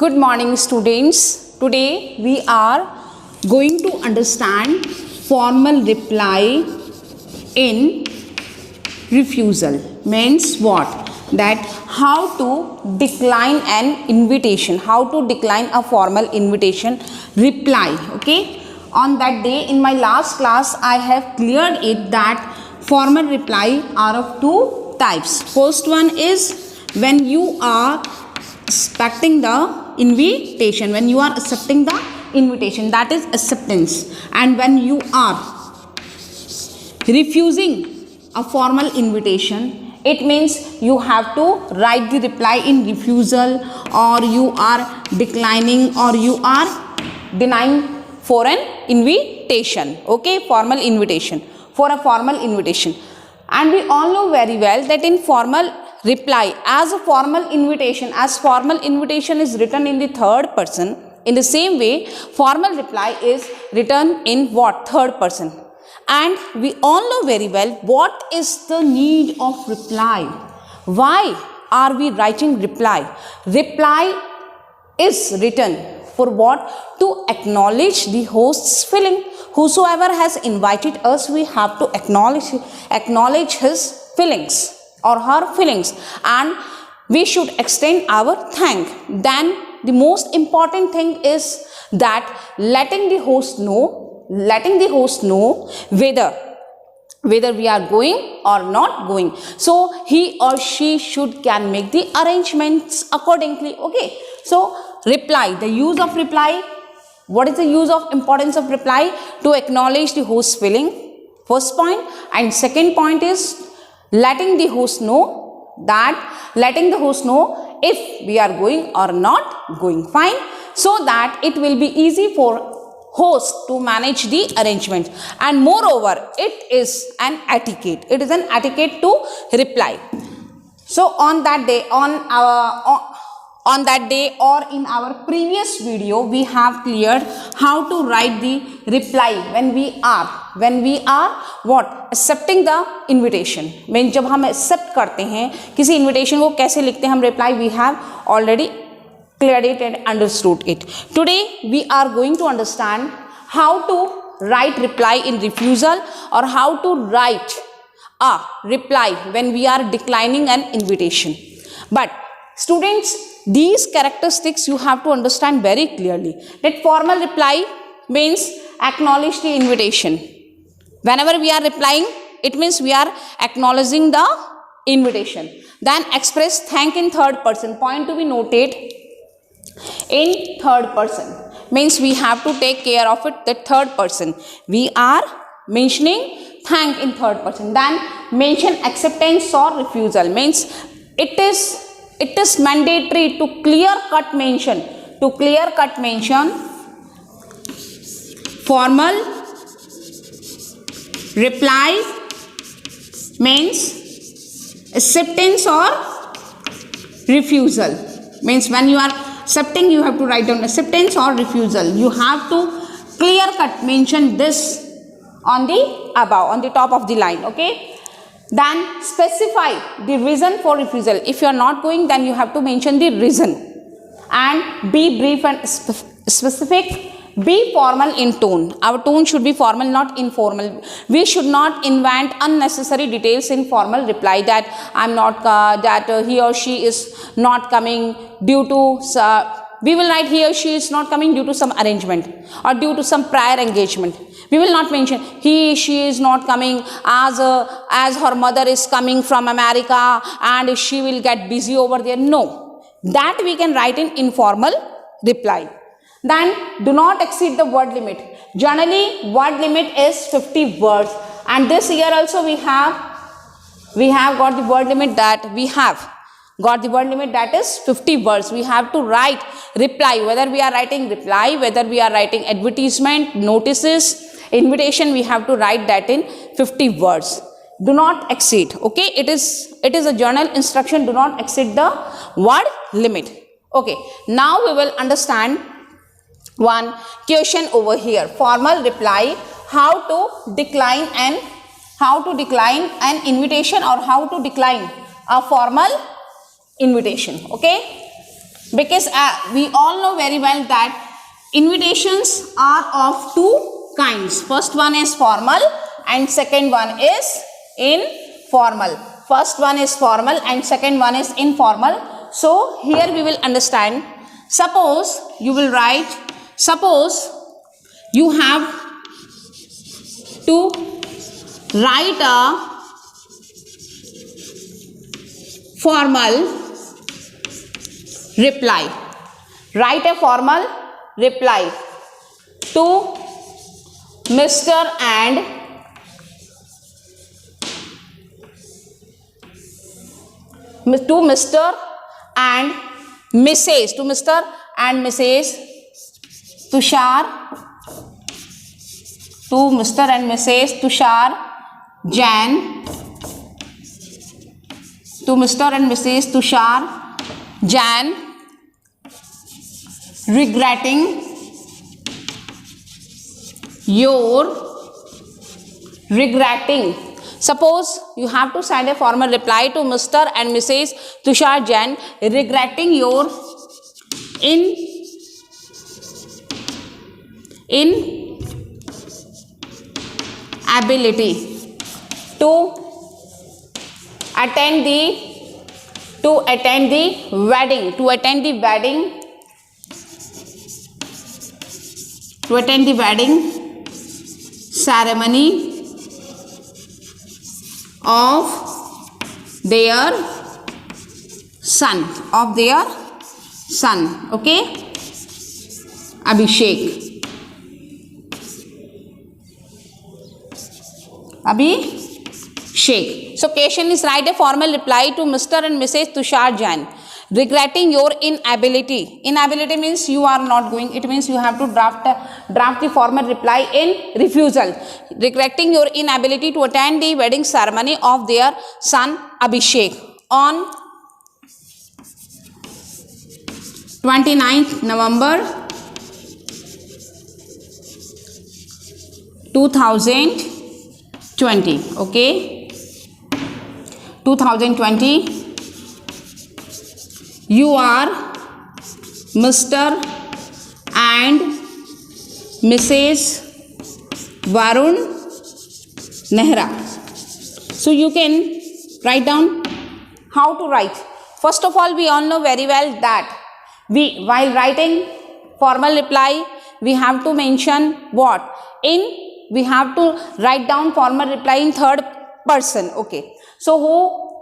Good morning students. Today we are going to understand formal reply in refusal. Means what? That how to decline an invitation, how to decline a formal invitation reply. Okay, on that day in my last class I have cleared it that formal reply are of two types. First one is when you are expecting the invitation, when you are accepting the invitation, that is acceptance. And when you are refusing a formal invitation, it means you have to write the reply in refusal, or you are declining, or you are denying for an invitation. Okay, formal invitation, for a formal invitation. And we all know very well that in formal reply, as a formal invitation, as formal invitation is written in the third person, in the same way formal reply is written in what? Third person. And we all know very well what is the need of reply. Why are we writing reply? Reply is written for what? To acknowledge the host's feeling. Whosoever has invited us, we have to acknowledge his feelings or her feelings, and we should extend our thank. Then the most important thing is that letting the host know whether we are going or not going. So he or she can make the arrangements accordingly. Okay, so reply, the use of reply. What is the use of importance of reply? To acknowledge the host's feeling, first point. And second point is letting the host know if we are going or not going. Fine. So that it will be easy for host to manage the arrangement. And moreover, it is an etiquette. It is an etiquette to reply. So on that day, or in our previous video, we have cleared how to write the reply when we are what? Accepting the invitation. Means जब हम accept करते हैं किसी invitation को कैसे लिखते हैं हम reply, we have already cleared it and understood it. Today we are going to understand how to write reply in refusal, or how to write a reply when we are declining an invitation. But students, these characteristics you have to understand very clearly. That formal reply means acknowledge the invitation. Whenever we are replying, it means we are acknowledging the invitation. Then express thank in third person. Point to be noted, in third person means we have to take care of it, the third person. We are mentioning thank in third person. Then mention acceptance or refusal. Means it is mandatory to clear cut mention formal reply means acceptance or refusal. Means when you are accepting, you have to write down acceptance or refusal. You have to clear cut mention this on the above, on the top of the line. Okay. Then specify the reason for refusal. If you are not going, then you have to mention the reason. And be brief and specific. Be formal in tone. Our tone should be formal, not informal. We should not invent unnecessary details in formal reply, that he or she is not coming due to we will write he or she is not coming due to some arrangement or due to some prior engagement. We will not mention she is not coming as her mother is coming from America and she will get busy over there. No, that we can write in informal reply. Then do not exceed the word limit. Generally word limit is 50 words, and this year also we have got the word limit that is 50 words. We have to write reply, whether we are writing reply, whether we are writing advertisement, notices, invitation, we have to write that in 50 words. Do not exceed. Okay, it is a journal instruction. Do not exceed the word limit. Okay, now we will understand one question over here. Formal reply, how to decline an invitation, or how to decline a formal invitation. Okay, Because we all know very well that invitations are of two kinds. First one is formal and second one is informal. First one is formal and second one is informal. So here we will understand. Suppose you will write, suppose you have to write a formal reply. Write a formal reply to Mr. and Mrs. Tushar, to Mr. and Mrs. Tushar Jain, to Mr. and Mrs. Tushar Jain, regretting suppose you have to send a formal reply to Mr. and Mrs. Tushar Jain regretting your inability to attend the wedding ceremony of their son, okay, Abhishek. So question is, write a formal reply to Mr. and Mrs. Tushar Jain regretting your inability. Inability means you are not going. It means you have to draft the formal reply in refusal. Regretting your inability to attend the wedding ceremony of their son Abhishek on 29th November 2020. Okay, 2020. You are Mr. and Mrs. Varun Nehra. So you can write down how to write. First of all, we all know very well that while writing formal reply, we have to mention what? We have to write down formal reply in third person. Okay. So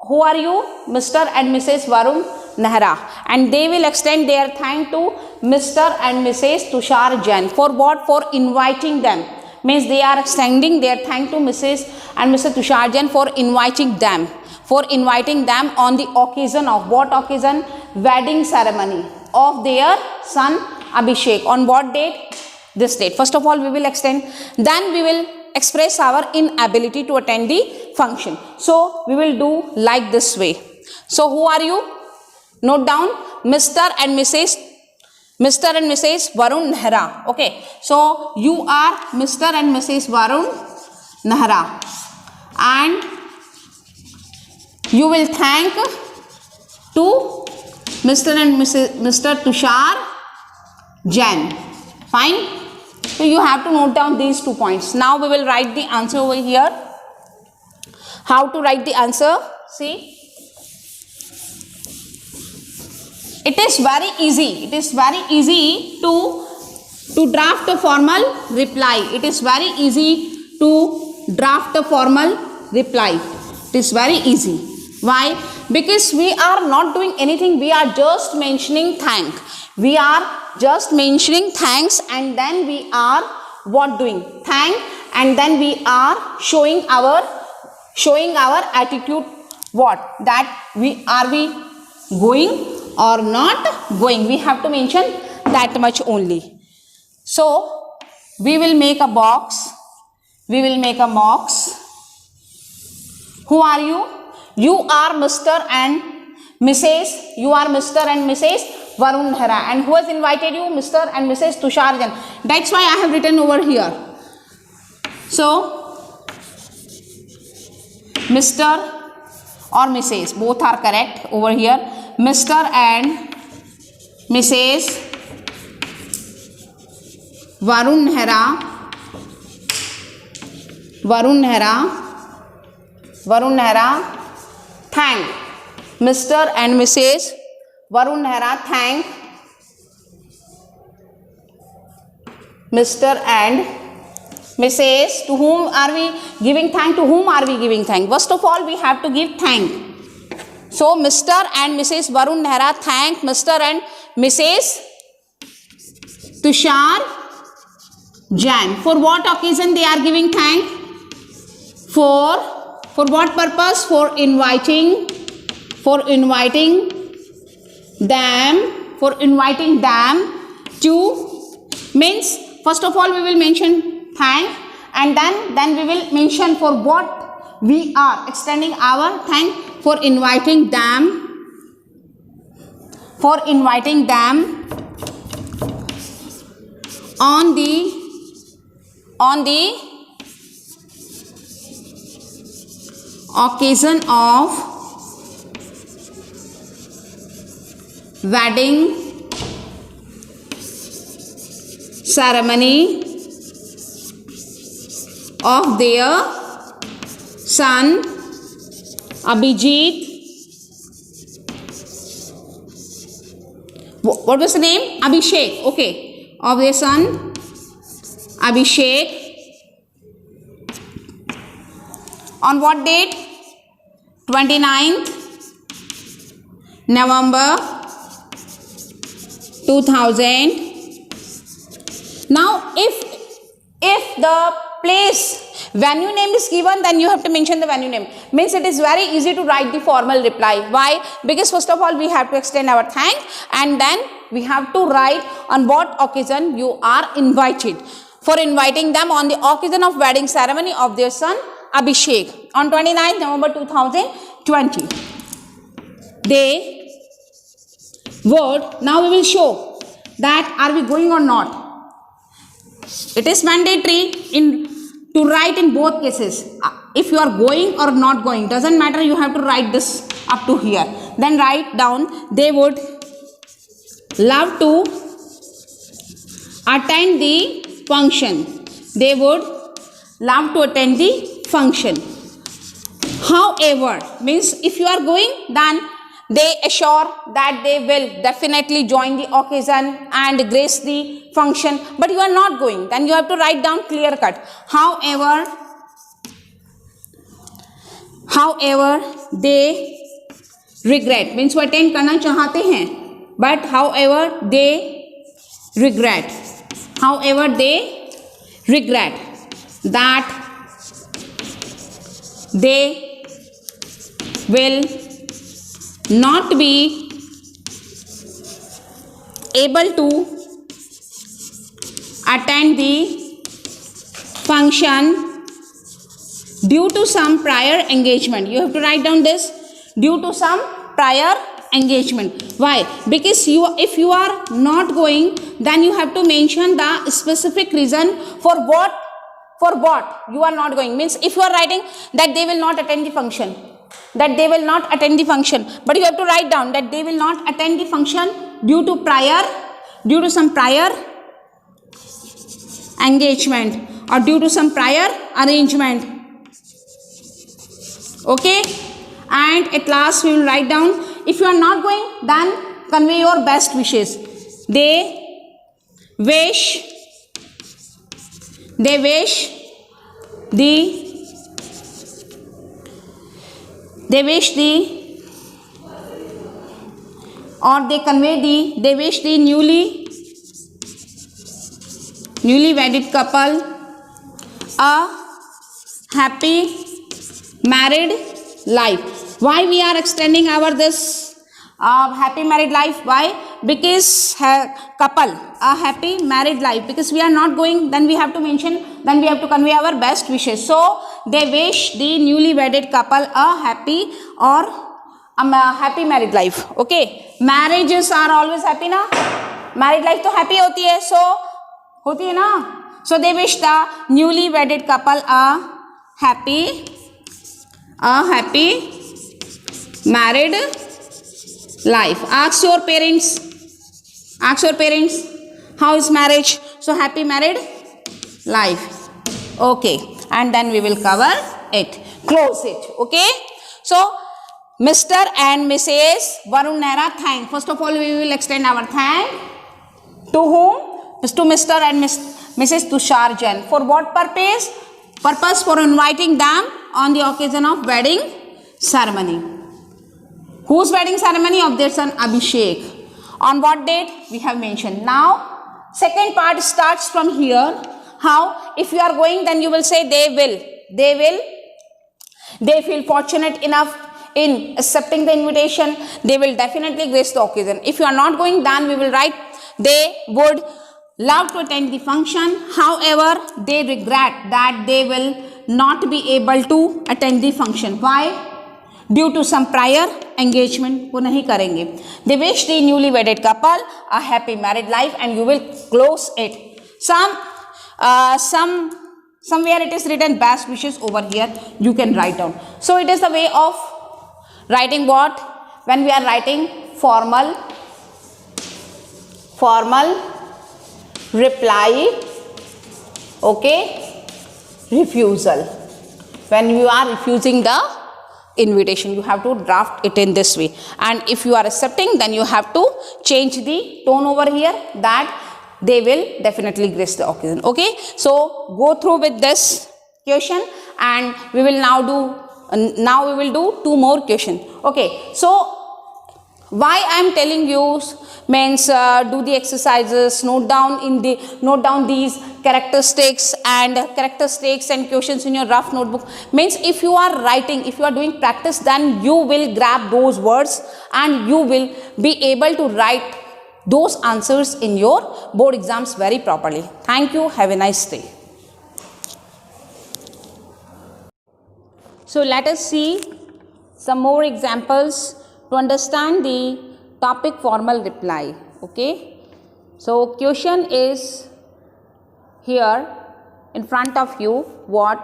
who are you? Mr. and Mrs. Varun Nehra, and they will extend their thank to Mr. and Mrs. Tushar Jain. For what? For inviting them. Means they are extending their thank to Mrs. and Mr. Tushar Jain for inviting them. On the occasion of what occasion? Wedding ceremony of their son Abhishek. On what date? This date. First of all, we will extend. Then we will express our inability to attend the function. So we will do like this way. So who are you? Note down, Mr. and Mrs. Varun Nehra. Okay, so you are Mr. and Mrs. Varun Nehra, and you will thank to Mr. and Mr. Tushar Jain. Fine. So you have to note down these 2 points. Now we will write the answer over here. How to write the answer? See, it is very easy. To draft a formal reply. It is very easy to draft a formal reply. It is very easy. Why? Because we are not doing anything. We are just mentioning thank. We are just mentioning thanks, and then we are what doing? Thank, and then we are showing our attitude. What? That we going or not going? We have to mention that much only. So we will make a box. Who are you? You are Mr. and Mrs. Varun Nehra. And who has invited you? Mr. and Mrs. Tushar Jain. That's why I have written over here. So Mr. or Mrs. both are correct over here. Mr. and Mrs. Varun Nehra thank Mr. and Mrs. Varun Nehra thank Mr. and Mrs. To whom are we giving thank? To whom are we giving thank? First of all, we have to give thank. So Mr. and Mrs. Varun Nehra thank Mr. and Mrs. Tushar Jain. For what occasion they are giving thank? For what purpose? For inviting them to, means first of all we will mention thank, and then we will mention for what we are extending our thank. For inviting them on the occasion of wedding ceremony of their son Abhijit. What was the name? Abhishek. Okay. Of their son Abhishek. On what date? 29th November 2000. Now if the place venue name is given, then you have to mention the venue name. Means it is very easy to write the formal reply. Why? Because first of all we have to extend our thank, and then we have to write on what occasion you are invited. For inviting them on the occasion of wedding ceremony of their son Abhishek on 29th November 2020. They would, now we will show that are we going or not. It is mandatory to write in both cases. If you are going or not going, doesn't matter, you have to write this up to here. Then write down, they would love to attend the function. They would love to attend the function. However, means if you are going, then they assure that they will definitely join the occasion and grace the function, but you are not going, then you have to write down clear cut. However they regret, means वो attend करना चाहते हैं, but however they regret that they will not be able to attend the function due to some prior engagement. You have to write down this, due to some prior engagement. Why? Because if you are not going, then you have to mention the specific reason for what you are not going. Means if you are writing that they will not attend the function, but you have to write down that they will not attend the function due to some prior engagement or due to some prior arrangement. Okay, and at last we will write down, if you are not going, then convey your best wishes. They wish the newly wedded couple a happy married life. Why we are extending our this happy married life? Why? Because couple a happy married life, because we are not going, then we have to mention, then we have to convey our best wishes. So they wish the newly wedded couple a happy married life. Okay, marriages are always happy na, married life to happy hoti hai, so hoti hai na. So they wish the newly wedded couple a happy married life. Ask your parents Ask your parents, how is marriage? So happy married life. Okay, and then we will cover it. Close it. Okay. So Mr. and Mrs. Varun Nehra, thank. First of all, we will extend our thank to whom? To Mr. and Mrs. Tushar Jain. For what purpose? Purpose for inviting them on the occasion of wedding ceremony. Whose wedding ceremony? Of their son Abhishek. On what date? We have mentioned. Now, second part starts from here. How? If you are going, then you will say they will. They feel fortunate enough in accepting the invitation. They will definitely grace the occasion. If you are not going, then we will write they would love to attend the function. However, they regret that they will not be able to attend the function. Why? Due to some prior engagement, वो नहीं करेंगे. They wish the newly wedded couple a happy married life, and you will close it. Somewhere it is written best wishes over here. You can write down. So it is the way of writing what? When we are writing formal reply, okay, refusal. When you are refusing the invitation, you have to draft it in this way. And if you are accepting, then you have to change the tone over here, that they will definitely grace the occasion. Okay, so go through with this question, and we will now do two more questions. Okay, so why I am telling you means do the exercises, note down these characteristics and questions in your rough notebook. Means if you are writing, if you are doing practice, then you will grab those words and you will be able to write those answers in your board exams very properly. Thank you. Have a nice day. So let us see some more examples to understand the topic formal reply. Okay, so question is here in front of you. What?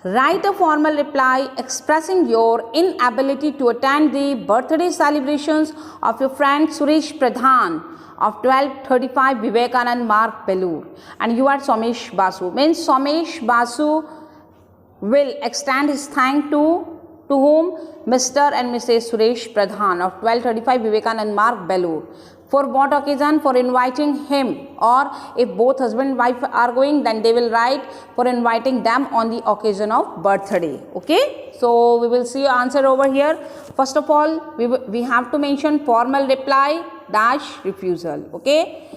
Write a formal reply expressing your inability to attend the birthday celebrations of your friend Suresh Pradhan of 1235 Vivekanand Marg, Belur, and you are Somesh Basu. Means Somesh Basu will extend his thank to whom? Mr. and Mrs. Suresh Pradhan of 1235 Vivekanand Marg, Belur. For what occasion? For inviting him, or if both husband and wife are going, then they will write for inviting them on the occasion of birthday. Okay, so we will see your answer over here. First of all, we have to mention formal reply dash refusal. Okay,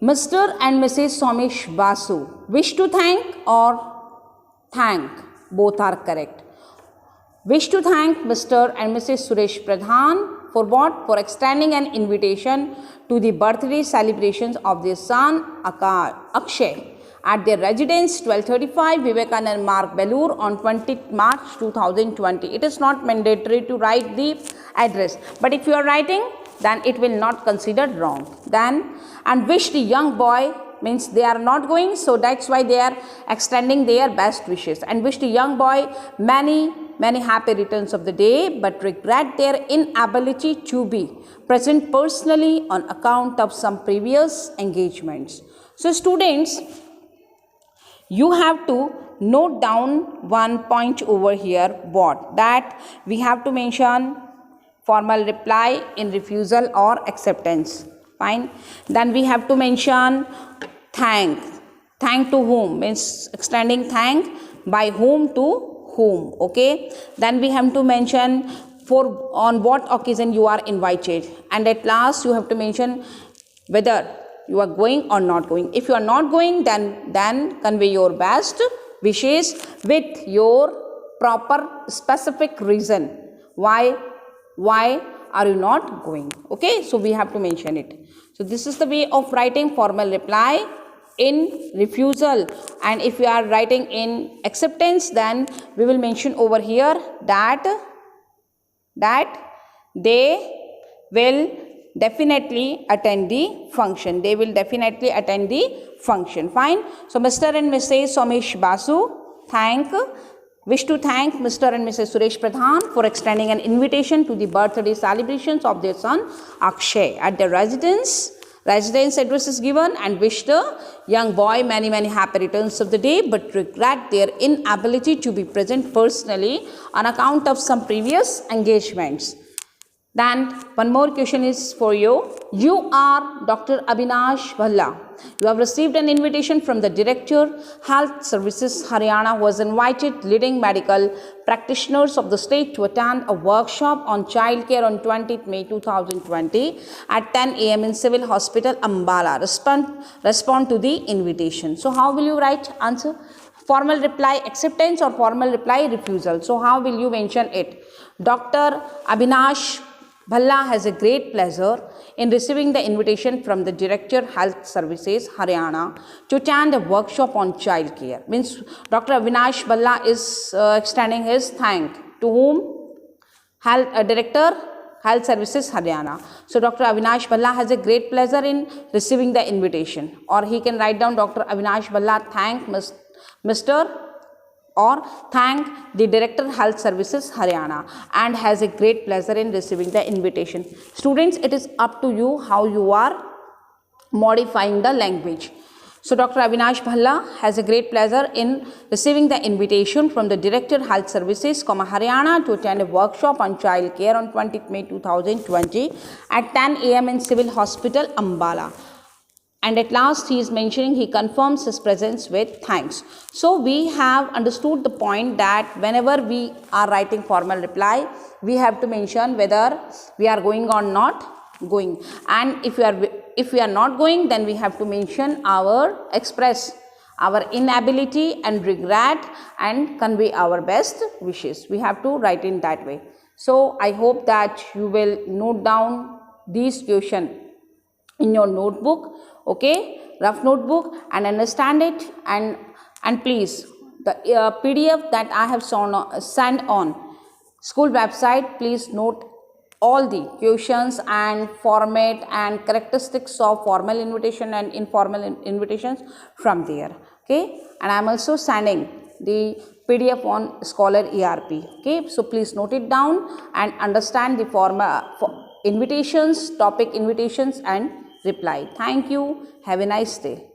Mr. and Mrs. Somesh Basu wish to thank or thank, both are correct. Wish to thank Mr. and Mrs. Suresh Pradhan for what? For extending an invitation to the birthday celebrations of their son Akshay at their residence 1235 Vivekanand Marg, Belur on 20th March 2020. It is not mandatory to write the address, but if you are writing, then it will not considered wrong. Then, and wish the young boy, means they are not going, so that's why they are extending their best wishes, and wish the young boy many happy returns of the day, but regret their inability to be present personally on account of some previous engagements. So students, you have to note down one point over here. What? That we have to mention formal reply in refusal or acceptance. Fine. Then we have to mention thank. Thank to whom? Means extending thank by whom to whom. Okay. Then we have to mention for on what occasion you are invited. And at last you have to mention whether you are going or not going. If you are not going, then convey your best wishes with your proper specific reason. Why are you not going? Okay, so we have to mention it. So this is the way of writing formal reply in refusal. And if we are writing in acceptance, then we will mention over here that they will definitely attend the function. They will definitely attend the function. Fine. So Mr. and Mrs. Somesh Basu wish to thank Mr. and Mrs. Suresh Pradhan for extending an invitation to the birthday celebrations of their son Akshay at their residence Residence address is given and wish the young boy many happy returns of the day, but regret their inability to be present personally on account of some previous engagements. Then one more question is for you. You are Dr. Avinash Bhalla. You have received an invitation from the Director, Health Services Haryana, who has invited leading medical practitioners of the state to attend a workshop on childcare on 20th May 2020 at 10 a.m. in Civil Hospital, Ambala. Respond to the invitation. So how will you write answer? Formal reply acceptance or formal reply refusal. So how will you mention it? Dr. Avinash Bhalla has a great pleasure in receiving the invitation from the Director Health Services Haryana to attend a workshop on child care. Means Dr. Avinash Bhalla is extending his thank to whom? Director Health Services Haryana. So Dr. Avinash Bhalla has a great pleasure in receiving the invitation, or he can write down Dr. Avinash Bhalla thank Mr. or thank the Director Health Services Haryana and has a great pleasure in receiving the invitation. Students, it is up to you how you are modifying the language. So Dr. Avinash Bhalla has a great pleasure in receiving the invitation from the Director Health Services, Haryana to attend a workshop on child care on 20th May 2020 at 10 a.m. in Civil Hospital, Ambala. And at last he is mentioning he confirms his presence with thanks. So we have understood the point that whenever we are writing formal reply, we have to mention whether we are going or not going. And if we are not going, then we have to mention express our inability and regret and convey our best wishes. We have to write in that way. So I hope that you will note down these questions in your notebook, okay, rough notebook, and understand it, and please, the PDF that I have sent on school website, please note all the questions and format and characteristics of formal invitation and informal invitations from there, okay. And I am also sending the PDF on Scholar ERP, okay. So please note it down and understand the invitations, topic invitations and reply. Thank you. Have a nice day.